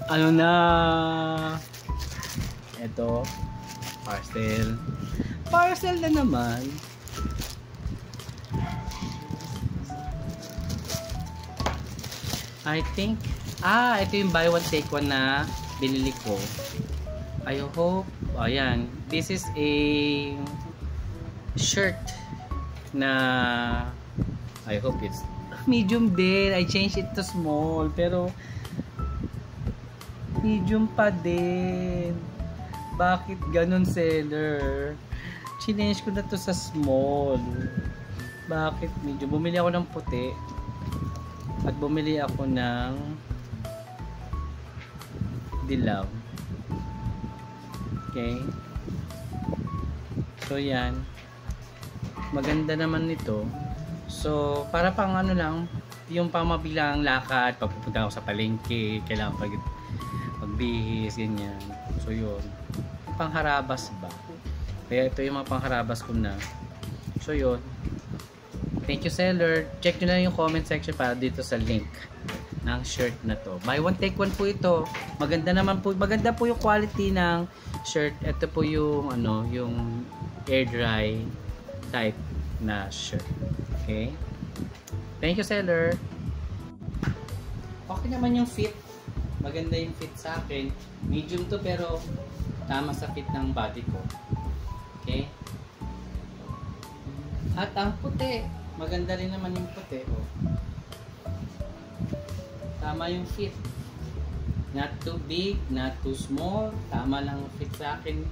Ano na? Ito, parcel. Parcel na naman. I think, ito yung buy one take one na binili ko. I hope, ayan, this is a shirt na I hope it's medium din. I changed it to small pero medium pa din. Bakit ganun, seller? Change ko na to sa small. Bakit medium? Bumili ako ng puti at bumili ako ng dilaw. Okay, so yan, maganda naman nito. So para pang ano lang, yung pamabilang lakad pagpupunta ako sa palengke, kailangan magbihis, ganyan. So yun, pangharabas ba, kaya ito yung mga pangharabas ko na. So yun, thank you seller. Check nyo na yung comment section para dito sa link ng shirt na to. Buy one take one po ito. Maganda naman po, maganda po yung quality ng shirt. Ito po yung ano, yung air dry type na shirt. Okay? Thank you seller. Okay naman yung fit. Maganda yung fit sa akin. Medium to pero tama sa fit ng body ko. Okay? At ang puti, maganda rin naman yung puti. Oh. Tama yung fit. Not too big, not too small. Tama lang fit sa akin.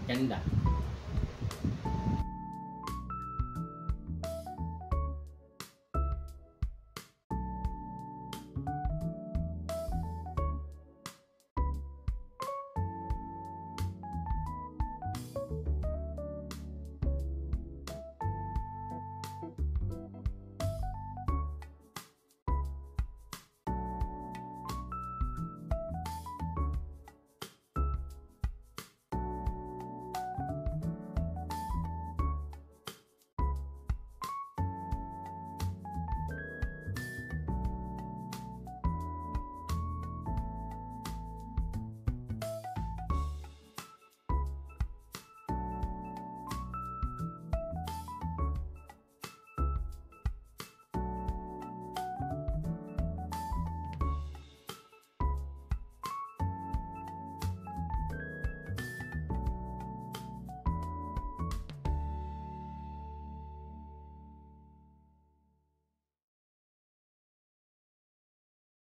Ganda.